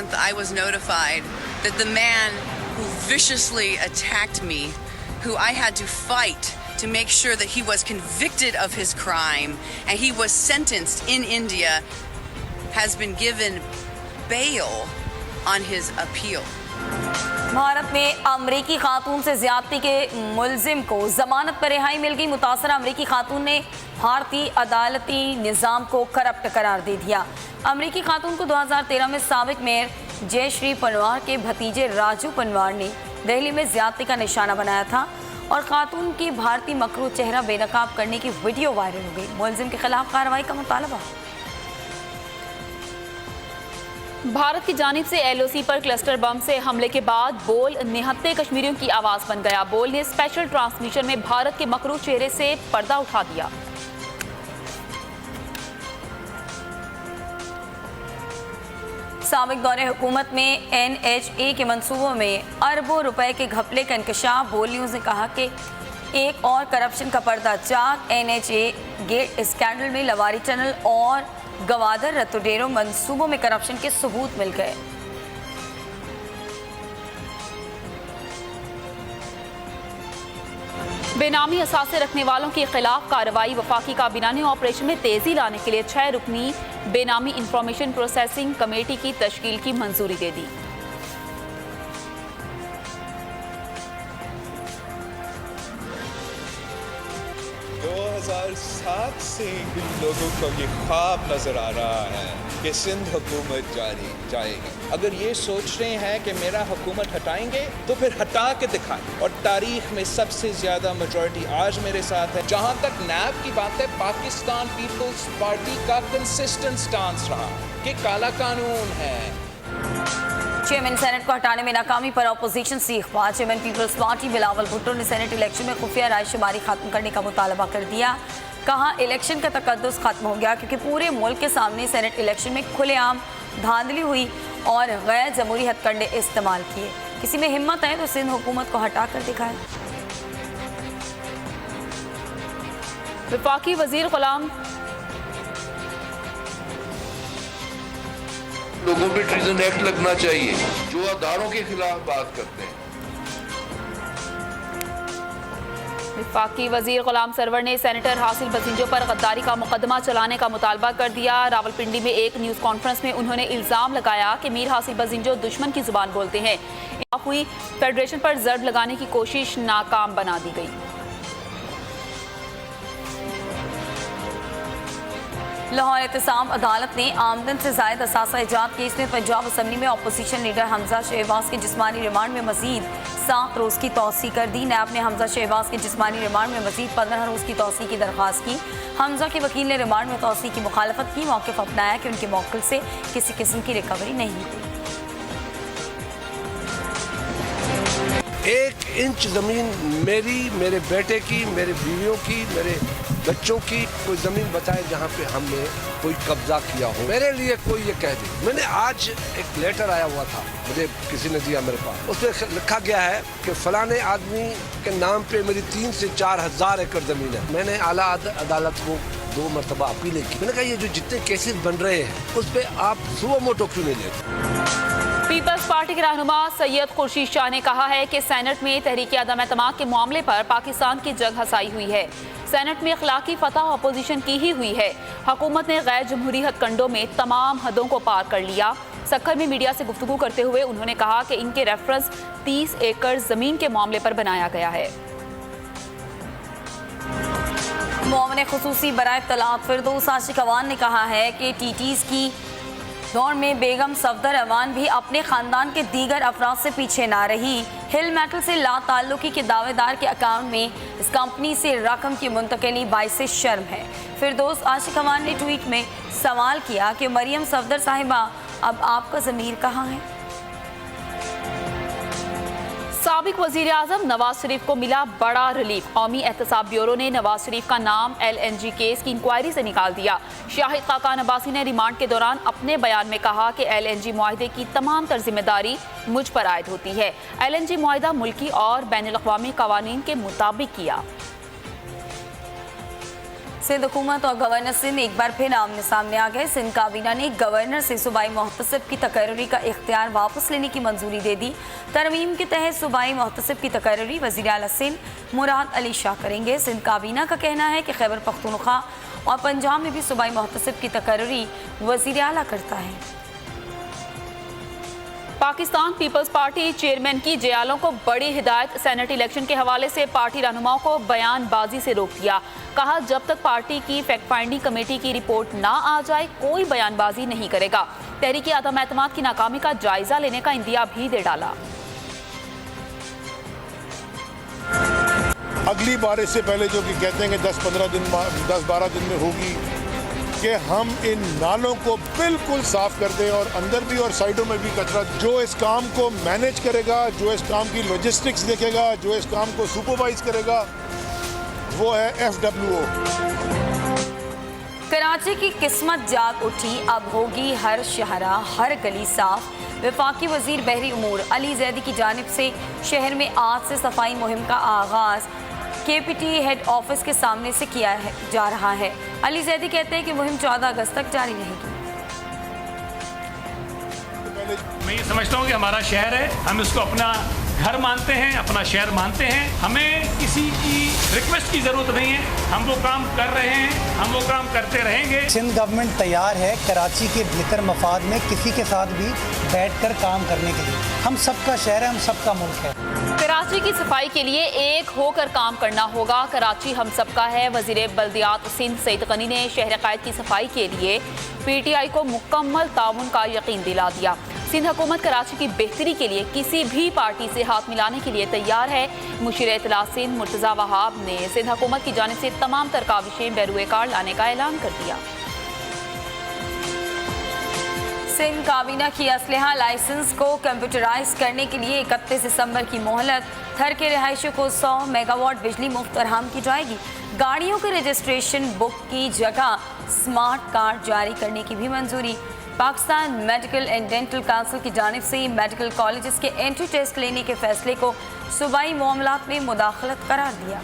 month, I was notified that the man who viciously attacked me, who I had to fight to make sure that he was convicted of his crime and he was sentenced in India, has been given bail on his appeal. Bharat में अमरीकी खातून से ज्यादती के मुलजिम को जमानत पर रिहाई मिल गई। मुतासरा अमरीकी खातून ने भारतीय अदालती निज़ाम को करप्ट करार दे दिया। अमरीकी खातून को 2013 में साबिक मेयर जयश्री पनवार के भतीजे राजू पनवार ने दिल्ली में ज्यादती का निशाना बनाया था और खातून की भारतीय मकरू चेहरा बेनकाब करने की वीडियो वायरल हो गई। मुलजिम के खिलाफ कार्रवाई का मुतालबा। भारत की जानिब से LOC पर क्लस्टर बम से हमले के बाद बोल निहत्ते कश्मीरियों की आवाज़ बन गया। बोल ने स्पेशल ट्रांसमिशन में भारत के मकरू चेहरे से पर्दा उठा दिया। साबिक दौरे हुकूमत में NHA के मंसूबों में अरबों रुपए के घपले का इंकशाफ। बोल न्यूज़ ने कहा कि एक और करप्शन का पर्दा चाक। NHA गेट स्कैंडल में लवारी टनल और गवादर रतुडेरो मंसूबों में करप्शन के सबूत मिल गए। बेनामी असासे रखने वालों के खिलाफ कार्रवाई। वफाकी काबीना ने ऑपरेशन में तेजी लाने के लिए 6 रुकनी बेनामी इंफॉर्मेशन प्रोसेसिंग कमेटी की तश्कील की मंजूरी दे दी। 2007 से इन लोगों को ये ख्वाब नजर आ रहा है कि सिंध हुकूमत जाएगी। अगर ये सोच रहे हैं कि मेरा हुकूमत हटाएंगे तो फिर हटा के दिखाएं। और तारीख में सबसे ज्यादा मेजॉरिटी आज मेरे साथ है। जहां तक नैब की बात है, पाकिस्तान पीपल्स पार्टी का कंसिस्टेंट स्टांस रहा कि काला कानून है। चेयरमैन सेनेट को हटाने में नाकामी पर अपोजिशन से इख्तिलाफ। Chairman People's Party Bilawal Bhutto ने सेनेट इलेक्शन में खुफिया राय शुमारी खत्म करने का मुतालबा कर दिया। कहा इलेक्शन का तकद्दुस खत्म हो गया क्योंकि पूरे मुल्क के सामने सेनेट इलेक्शन में खुलेआम धांधली हुई और गैर जमहूरी हथकंडे इस्तेमाल किए। किसी में हिम्मत है तो सिंध हुकूमत को हटा कर दिखाए। वफाकी वजीर गुलाम लोगों पे ट्रीजन एक्ट लगना चाहिए जो अदारों के खिलाफ बात करते हैं। वफाकी वजीर गुलाम सरवर ने सेनेटर हासिल बसिंजो पर गद्दारी का मुकदमा चलाने का मुतालबा कर दिया। रावलपिंडी में एक न्यूज़ कॉन्फ्रेंस में उन्होंने इल्ज़ाम लगाया कि मीर हासिल बसिंजो दुश्मन की जुबान बोलते हैं। हुई फेडरेशन पर जर्द लगाने की कोशिश नाकाम बना दी गई। लाहौर एहतसाब अदालत ने आमदन से जायद असासा इजाद केस में पंजाब असम्बली में अपोजिशन लीडर हमजा शहबाज के जिस्मानी रिमांड में मजीद 7 रोज़ की तौसी कर दी। नैब ने हमजा शहबाज के जिस्मानी रिमांड में मजीद 15 रोज़ की तौसी की दरख्वास्त की। हमजा के वकील ने रिमांड में तौसी की मुखालफत की। मौक़िफ़ अपनाया कि उनके मौक़िल से किसी किस्म की रिकवरी नहीं हुई। 1 इंच ज़मीन मेरी, मेरे बेटे की, मेरे बीवियों की, मेरे बच्चों की कोई ज़मीन बताए जहाँ पे हमने कोई कब्जा किया हो। मेरे लिए कोई ये कह दे। मैंने आज एक लेटर आया हुआ था, मुझे किसी ने दिया मेरे पास, उसमें लिखा गया है कि फलाने आदमी के नाम पे मेरी 3 से 4 हज़ार एकड़ ज़मीन है। मैंने आला अदालत को 2 मरतबा अपीलें की। मैंने कहा ये जो जितने केसेस बन रहे हैं उस पर आप सुओ मोटो क्यों नहीं लेते। पीपल्स पार्टी के रहनुमा सैयद खुर्शीद शाह ने कहा है कि सेनेट में तहरीक अदम एतमाद के मामले पर पाकिस्तान की जंग हसाई हुई है। सेनेट में अखलाकी फतह अपोजिशन की ही हुई है। हुकूमत ने गैर जमहूरी हथकंडों में तमाम हदों को पार कर लिया। सक्खर में मीडिया से गुफ्तगू करते हुए उन्होंने कहा कि इनके रेफरेंस 30 एकड़ जमीन के मामले पर बनाया गया है। मुआविन खुसूसी बराए तलाक फिरदौस आशिक अवान ने कहा है कि टीटीज़ की दौर में बेगम सफदर अवान भी अपने ख़ानदान के दीगर अफराद से पीछे ना रही। हिल मेटल से लाताल्लुकी के दावेदार के अकाउंट में इस कंपनी से रकम की मुंतकिली बाइसे शर्म है। फिरदौस आशिक अवान ने ट्वीट में सवाल किया कि मरियम सफदर साहिबा अब आपका ज़मीर कहाँ है। साबिक वज़ीर आज़म नवाज शरीफ को मिला बड़ा रिलीफ। कौमी एहतसाब ब्यूरो ने नवाज शरीफ का नाम LNG केस की इंक्वायरी से निकाल दिया। शाहिद खाकान अब्बासी ने रिमांड के दौरान अपने बयान में कहा कि LNG मुआहदे की तमाम तर जिम्मेदारी मुझ पर आयद होती है। LNG मुआहदा मुल्की और बैनुल अक़वामी क़वानीन के मुताबिक किया। सिंध हुकूमत और गवर्नर सिंध एक बार फिर आमने सामने आ गए। सिंध काबीना ने गवर्नर से सूबाई मुहतसिब की तकर्री का इख्तियार वापस लेने की मंजूरी दे दी। तरमीम के तहत सूबाई मुहतसिब की तकर्री वज़ीर आला सिंध मुराद अली शाह करेंगे। सिंध काबीना का कहना है कि खैबर पख्तूनख्वा और पंजाब में भी सूबाई मुहतसिब की तकर्री वज़ीर आला करता है। पाकिस्तान पीपल्स पार्टी चेयरमैन की जयालों को बड़ी हिदायत। सेनेट इलेक्शन के हवाले से पार्टी रहनुमाओं को बयानबाजी से रोक दिया। कहा जब तक पार्टी की फैक्ट फाइंडिंग कमेटी की रिपोर्ट ना आ जाए कोई बयानबाजी नहीं करेगा। तहरीक आदम एतमाद की नाकामी का जायजा लेने का इंदिया भी दे डाला। अगली बारिश से पहले जो कि कहते हैं कि 10-12 दिन में होगी कि हम इन नालों को बिल्कुल साफ कर दें और अंदर भी और साइडों में भी कचरा। जो इस काम को मैनेज करेगा, जो इस काम की लॉजिस्टिक्स देखेगा, जो इस काम को सुपरवाइज करेगा, वो है FWO। कराची की किस्मत जाग उठी, अब होगी हर शहरा हर गली साफ। वफाकी वजीर बहरी उमूर अली जैदी की जानिब से शहर में आज से सफाई मुहिम का आगाज़ KPT हेड ऑफिस के सामने से किया जा रहा है। अली जैदी कहते हैं कि मुहिम 14 अगस्त तक जारी रहेगी। मैं ये समझता हूँ कि हमारा शहर है, हम इसको अपना घर मानते हैं, अपना शहर मानते हैं। हमें किसी की रिक्वेस्ट की ज़रूरत नहीं है, हम वो काम कर रहे हैं, हम वो काम करते रहेंगे। सिंध गवर्नमेंट तैयार है कराची के बेहतर मफाद में किसी के साथ भी बैठकर काम करने के लिए। हम सबका शहर है, हम सबका मुल्क है। कराची की सफाई के लिए एक होकर काम करना होगा। कराची हम सबका है। वज़ीर बल्दियात सिंध सईद गनी ने शहर कायद की सफाई के लिए PTI को मुकम्मल ताउन का यकीन दिला दिया। सिंध हुकूमत कराची की बेहतरी के लिए किसी भी पार्टी से हाथ मिलाने के लिए तैयार है। मुशीर इत्तला सिंध मुर्तज़ा वहाब ने सिंध हुकूमत की जानिब से तमाम तरकाविशें बैरुए कार लाने का ऐलान कर दिया। सिंध काबीना की असलहा लाइसेंस को कंप्यूटराइज करने के लिए 31 दिसंबर की मोहलत। थर के रिहायशियों को 100 मेगावाट बिजली मुफ्त फराहम की जाएगी। गाड़ियों के रजिस्ट्रेशन बुक की जगह स्मार्ट कार्ड जारी करने की भी मंजूरी। Pakistan medical and dental council की जानिब से मेडिकल कॉलेजेस के एंट्री टेस्ट लेने के फैसले को सूबाई मामलात में मुदाखलत करार दिया।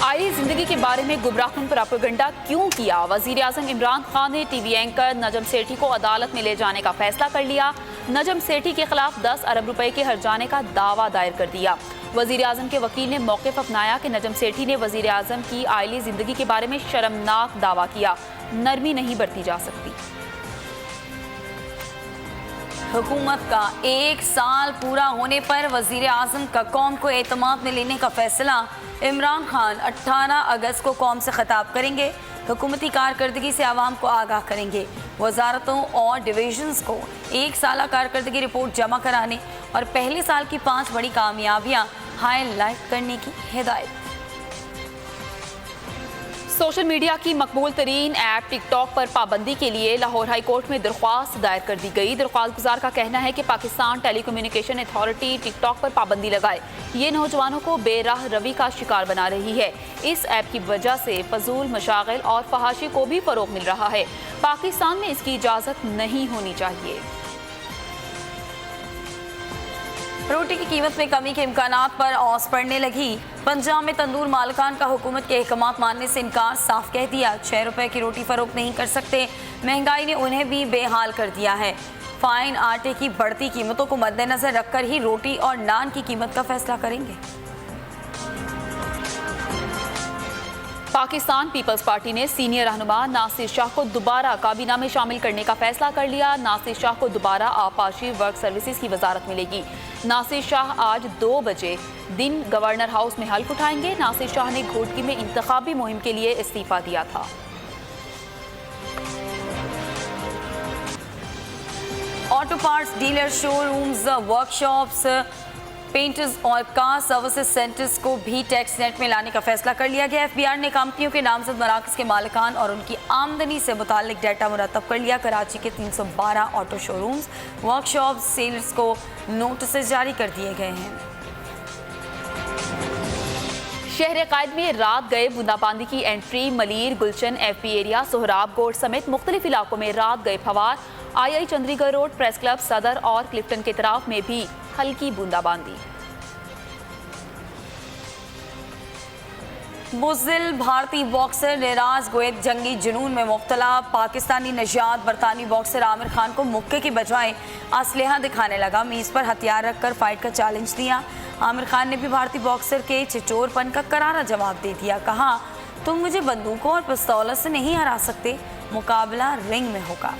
आईली जिंदगी के बारे में गुमराहकुन प्रोपेगेंडा क्यों किया? वजीर आजम इमरान खान ने टीवी एंकर नजम सेठी को अदालत में ले जाने का फैसला कर लिया। नजम सेठी के खिलाफ 10 अरब रुपए के हर्जाने का दावा दायर कर दिया। वजीर आजम के वकील ने मौक़िफ़ अपनाया कि नजम सेठी ने वजीर आजम की आईली जिंदगी के बारे में शर्मनाक दावा किया। नरमी नहीं बरती जा सकती। हुकूमत का 1 साल पूरा होने पर वजीर आजम का कौम को एतमाद में लेने का फैसला। इमरान खान 18 अगस्त को कौम से खिताब करेंगे। हुकूमती कारकर्दगी से आवाम को आगाह करेंगे। वजारतों और डिवीजन्स को 1 साला कारकर्दगी रिपोर्ट जमा कराने और पहले साल की 5 बड़ी कामयाबियां हाईलाइट करने की हिदायत। सोशल मीडिया की मकबूल तरीन ऐप टिकटॉक पर पाबंदी के लिए लाहौर हाई कोर्ट में दरख्वास्त दायर कर दी गई। दरख्वास्त गुजार का कहना है कि पाकिस्तान टेलीकम्युनिकेशन अथॉरिटी टिकटॉक पर पाबंदी लगाए ये नौजवानों को बेराह रवी का शिकार बना रही है। इस ऐप की वजह से फजूल मशागिल और फहाशी को भी फरोग मिल रहा है। पाकिस्तान में इसकी इजाज़त नहीं होनी चाहिए। रोटी की कीमत में कमी के इम्कानात पर औस पड़ने लगी। पंजाब में तंदूर मालिकान का हुकूमत के अहकामात मानने से इनकार साफ कह दिया। 6 रुपए की रोटी फरोख्त नहीं कर सकते। महंगाई ने उन्हें भी बेहाल कर दिया है। फाइन आटे की बढ़ती कीमतों को मद्देनजर रखकर ही रोटी और नान की कीमत का फैसला करेंगे। पाकिस्तान पीपल्स पार्टी ने सीनियर रहनुमा नासिर शाह को दोबारा काबीना में शामिल करने का फैसला कर लिया। नासिर शाह को दोबारा आपाशी वर्क सर्विसेज की वजारत मिलेगी। नासिर शाह आज 2 बजे दिन गवर्नर हाउस में हल्फ उठाएंगे। नासिर शाह ने घोटकी में इंतखाबी मुहिम के लिए इस्तीफा दिया था। Auto parts dealer showrooms, workshops, painters और कार सर्विसेज सेंटर्स को भी टैक्स नेट में लाने का फैसला कर लिया गया। FBR ने कंपनियों के नामजद मराकज़ के मालिकान और उनकी आमदनी से मुतालिक डाटा मुरतब कर लिया। कराची के 312 ऑटो शोरूम्स, वर्कशॉप सेलर्स को नोटिस जारी कर दिए गए हैं। शहर कायद में रात गए बूंदाबांदी की एंट्री। मलीर, गुलशन, FP एरिया, सोहराब गोड समेत मुख्तलिफ इलाकों में रात गए फवार। II Chandigarh road, press club, सदर और क्लिफ्टन के तरफ में भी हल्की बूंदाबांदी। बुज़दिल भारतीय बॉक्सर निराज गोयत जंगी जुनून में मुब्तला। पाकिस्तानी नजात बरतानी बॉक्सर आमिर खान को मुक्के की बजाय असलहा दिखाने लगा। मीज़ पर हथियार रखकर फाइट का चैलेंज दिया। आमिर खान ने भी भारतीय बॉक्सर के छिचोरपन का करारा जवाब दे दिया। कहा, तुम मुझे बंदूकों और पिस्तौलों से नहीं हरा सकते, मुकाबला रिंग में होगा।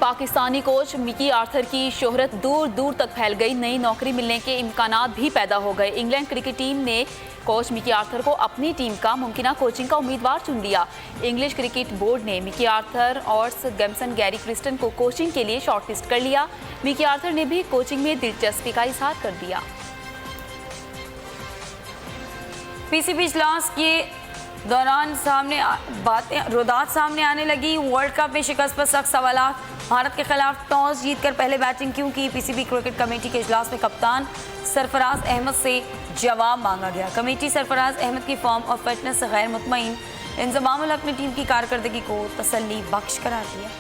पाकिस्तानी कोच मिकी आर्थर की शोहरत दूर दूर तक फैल गई। नई नौकरी मिलने के इम्कानात भी पैदा हो गए। इंग्लैंड क्रिकेट टीम ने कोच मिकी आर्थर को अपनी टीम का मुमकिना कोचिंग का उम्मीदवार चुन लिया। इंग्लिश क्रिकेट बोर्ड ने मिकी आर्थर और गैम्सन गैरी क्रिस्टन को कोचिंग के लिए शॉर्टलिस्ट कर लिया। मिकी आर्थर ने भी कोचिंग में दिलचस्पी का इजहार कर दिया। पीसीबी इजलास के दौरान रुदात सामने आने लगी। वर्ल्ड कप में शिकस्त पर सख्त सवालात। भारत के खिलाफ टॉस जीतकर पहले बैटिंग क्यों की? पीसीबी क्रिकेट कमेटी के इजलास में कप्तान सरफराज अहमद से जवाब मांगा गया। कमेटी सरफराज अहमद की फॉर्म और फिटनेस से गैर मुतमईन। इंजमामुल हक ने टीम की कारकर्दगी को तसल्ली बख्श करार दिया।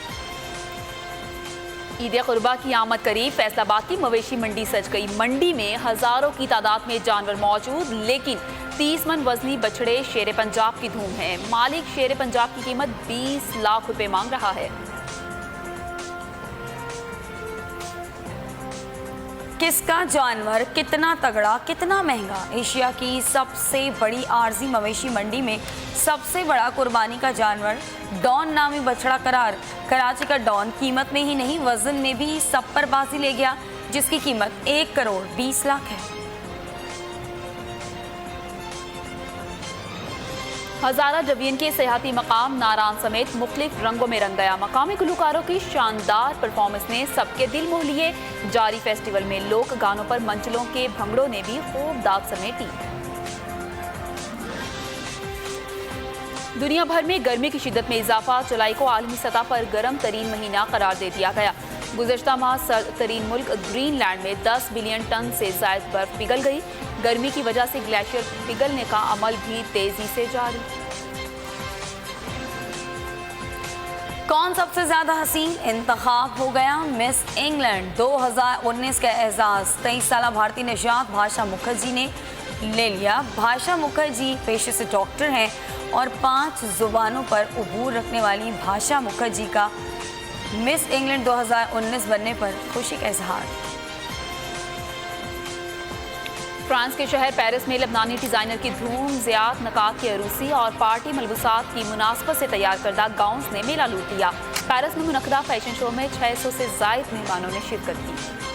ईद कुर्बा की आमद करीब, फैसलाबाद की मवेशी मंडी सज गई। मंडी में हजारों की तादाद में जानवर मौजूद, लेकिन 30 मन वजनी बछड़े शेर पंजाब की धूम है। मालिक शेर पंजाब की कीमत 20 लाख रुपए मांग रहा है। किसका जानवर कितना तगड़ा, कितना महंगा? एशिया की सबसे बड़ी आरजी मवेशी मंडी में सबसे बड़ा कुर्बानी का जानवर डॉन नामी बछड़ा करार। कराची का डॉन कीमत में ही नहीं, वजन में भी सब पर बाजी ले गया, जिसकी कीमत 1 करोड़ 20 लाख है। हजारा जवीन के सियाहती मकाम नारान समेत मुख्तलिफ रंगों में रंग गया। मकामी गुलकारों की शानदार परफॉर्मेंस ने सबके दिल मोह लिए। जारी फेस्टिवल में लोक गानों पर मंचलों के भंगड़ों ने भी खूब दाद समेटी। दुनिया भर में गर्मी की शिद्दत में इजाफा। जुलाई को आलमी सतह पर गर्म तरीन महीना करार दे दिया गया। गुज़श्ता माह सर्द तरीन मुल्क ग्रीनलैंड में 10 बिलियन टन से ज़ायद बर्फ पिघल गई। गर्मी की वजह से ग्लेशियर पिघलने का अमल भी तेजी से जारी। कौन सबसे ज्यादा हसीन? इंतखाब हो गया। मिस इंग्लैंड 2019 का एजाज 23 साल भारतीय निजात भाषा मुखर्जी ने ले लिया। भाषा मुखर्जी पेशे से डॉक्टर हैं और 5 जुबानों पर उबूर रखने वाली भाषा मुखर्जी का मिस इंग्लैंड 2019 बनने पर खुशी का इजहार। फ्रांस के शहर पेरिस में लबनानी डिजाइनर की धूम। ज़ियात नकात की अरूसी और पार्टी मलबूसात की मुनासबत से तैयार करदा गाउन्स ने मेला लूट लिया। पेरिस में मुनक्कदा फैशन शो में 600 से ज़ायद मेहमानों ने शिरकत की।